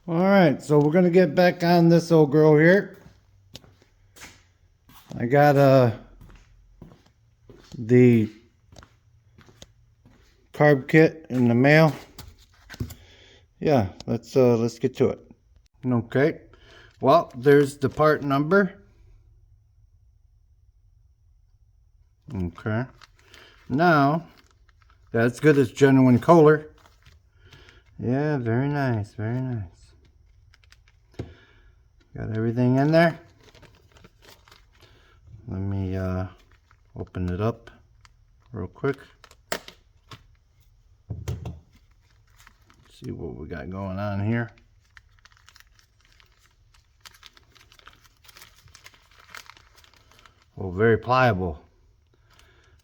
Alright, so we're gonna get back on this old girl here. I got the carb kit in the mail. Yeah, let's get to it. Okay, well, there's the part number. Okay, now that's good. It's genuine Kohler. Yeah, very nice, very nice. Got everything in there. Let me open it up real quick. See what we got going on here. Oh, very pliable.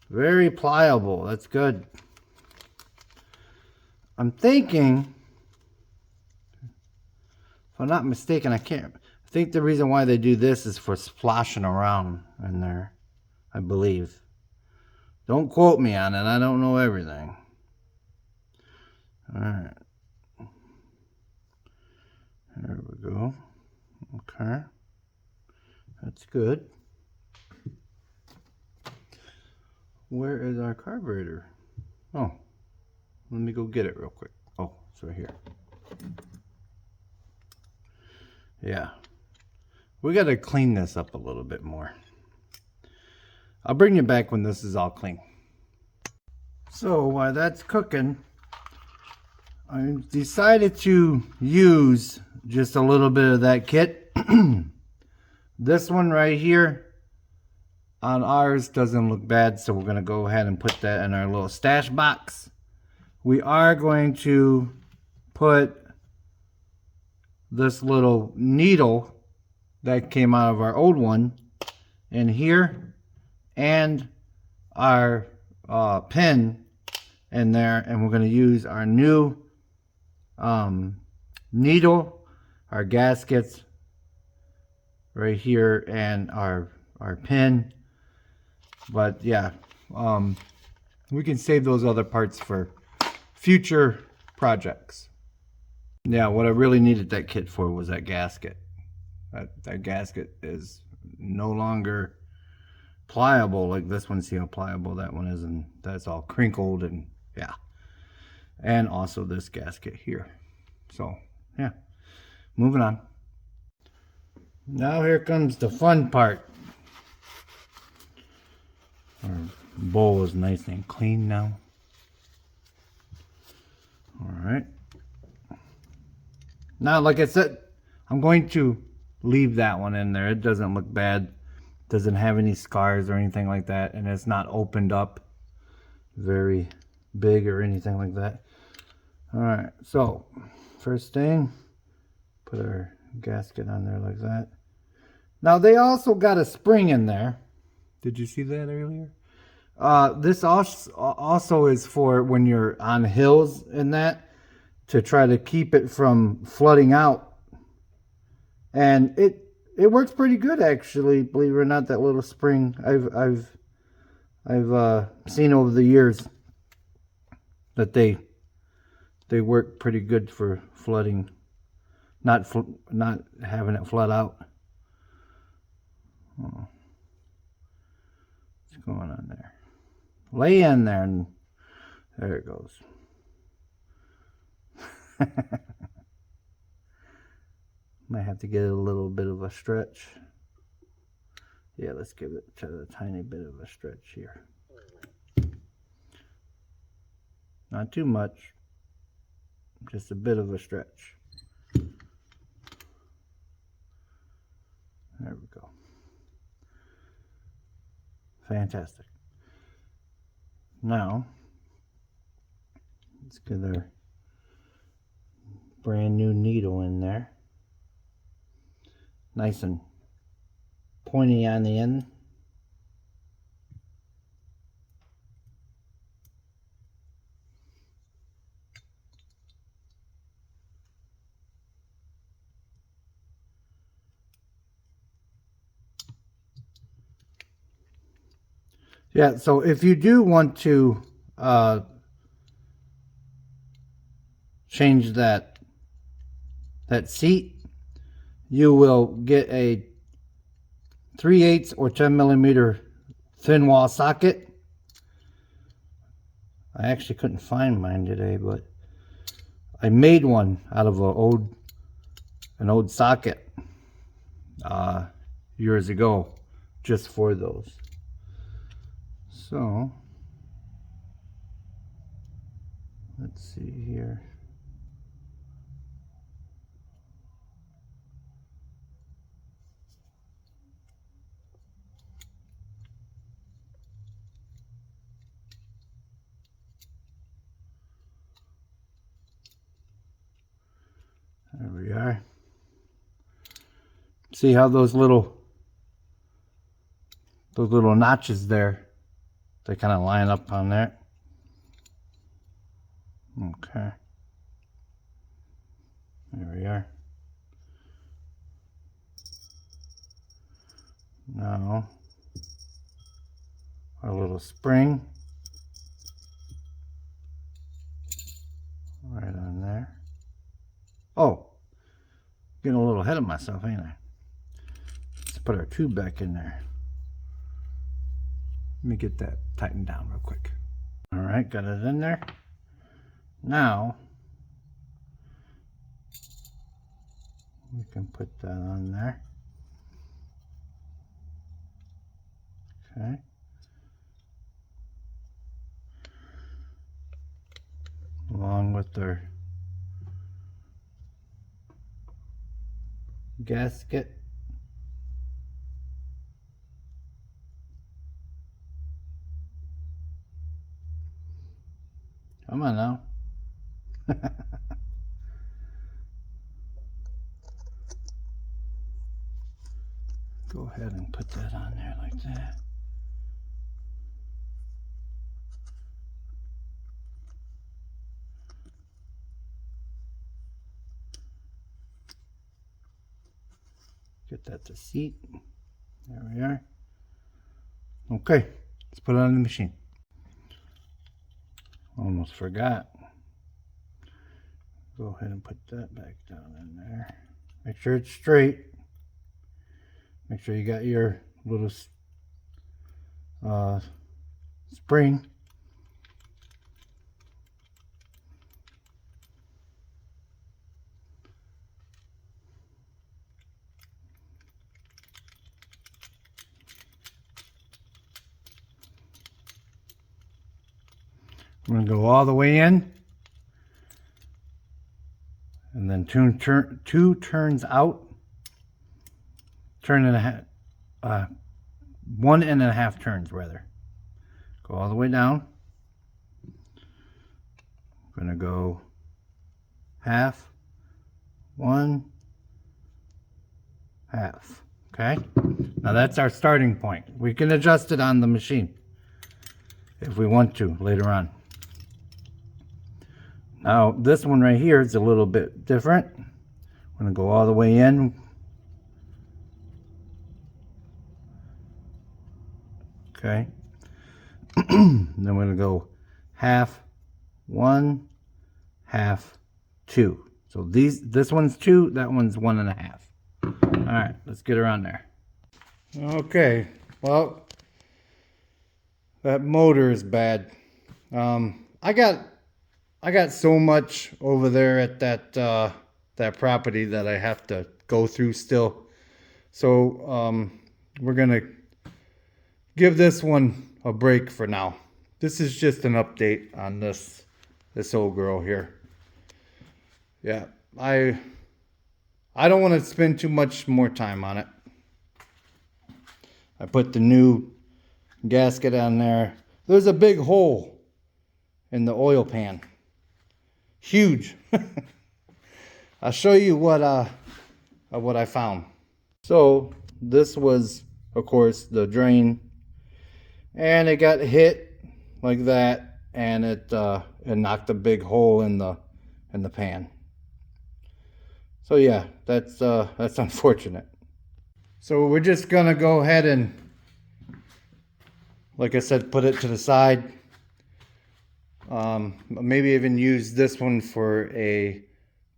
Very pliable. That's good. I'm thinking, if I'm not mistaken, I think the reason why they do this is for splashing around in there, I believe. Don't quote me on it. I don't know everything. All right. There we go. Okay. That's good. Where is our carburetor? Oh, let me go get it real quick. Oh, it's right here. Yeah. We got to clean this up a little bit more. I'll bring you back when this is all clean. So while that's cooking, I decided to use just a little bit of that kit. This one right here on ours doesn't look bad, so we're going to go ahead and put that in our little stash box. We are going to put this little needle that came out of our old one in here, and our pin in there, and we're going to use our new needle, our gaskets right here, and our pin. But yeah, we can save those other parts for future projects. Yeah, what I really needed that kit for was that gasket. That gasket is no longer pliable like this one. See how pliable that one is, and that's all crinkled, and yeah. And also this gasket here. So yeah, moving on. Now here comes the fun part. Our bowl is nice and clean now. All right. Now, like I said, I'm going to leave that one in there. It doesn't look bad. Doesn't have any scars or anything like that, and it's not opened up very big or anything like that. All right, so first thing, put our gasket on there like that. Now they also got a spring in there. Did you see that earlier? This also is for when you're on hills and that, to try to keep it from flooding out. And it works pretty good, actually, believe it or not. That little spring I've seen over the years that they work pretty good for flooding, not having it flood out. Oh. What's going on there? Lay in there, and there it goes. Might have to get a little bit of a stretch. Yeah, let's give it a tiny bit of a stretch here. Not too much, just a bit of a stretch. There we go. Fantastic. Now, let's get our brand new needle in there. Nice and pointy on the end. Yeah, so if you do want to change that seat, you will get a 3/8 or 10 millimeter thin wall socket. I actually couldn't find mine today, but I made one out of an old socket years ago, just for those. So let's see here. There we are. See how those little notches there, they kind of line up on there. Okay. There we are. Now, our little spring right on there. Oh, getting a little ahead of myself, ain't I? Let's put our tube back in there. Let me get that tightened down real quick. All right, got it in there. Now, we can put that on there. Okay. Along with our gasket. Come on now. Go ahead and put that on there like that. Get that to seat. There we are. Okay, let's put it on the machine. Almost forgot. Go ahead and put that back down in there. Make sure it's straight. Make sure you got your little spring. I'm going to go all the way in, and then two turns out, turn and a half, 1.5 turns rather. Go all the way down. I'm going to go half, 1, half. Okay, now that's our starting point. We can adjust it on the machine if we want to later on. Now this one right here is a little bit different. I'm going to go all the way in. Okay. Then we're going to go half, 1, half, 2. So this one's 2, that one's 1.5. All right, let's get her on there. Okay, well, that motor is bad. I got so much over there at that property that I have to go through still. So we're gonna give this one a break for now. This is just an update on this old girl here. Yeah, I don't want to spend too much more time on it. I put the new gasket on there. There's a big hole in the oil pan. Huge. I'll show you what I found. So this was, of course, the drain, and it got hit like that, and it knocked a big hole in the pan. So yeah, that's unfortunate. So we're just gonna go ahead and, like I said, put it to the side. Maybe even use this one for a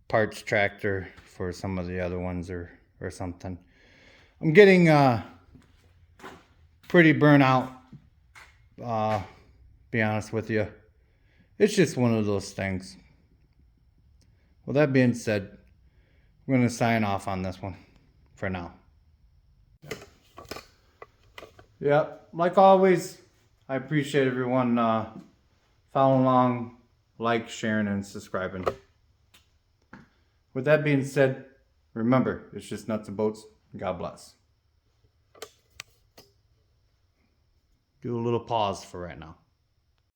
parts tractor for some of the other ones or something. I'm getting pretty burnt out, be honest with you. It's just one of those things. Well, that being said, I'm going to sign off on this one for now. Yeah, like always, I appreciate everyone following along, like, sharing, and subscribing. With that being said, remember, it's just nuts and bolts. God bless. Do a little pause for right now.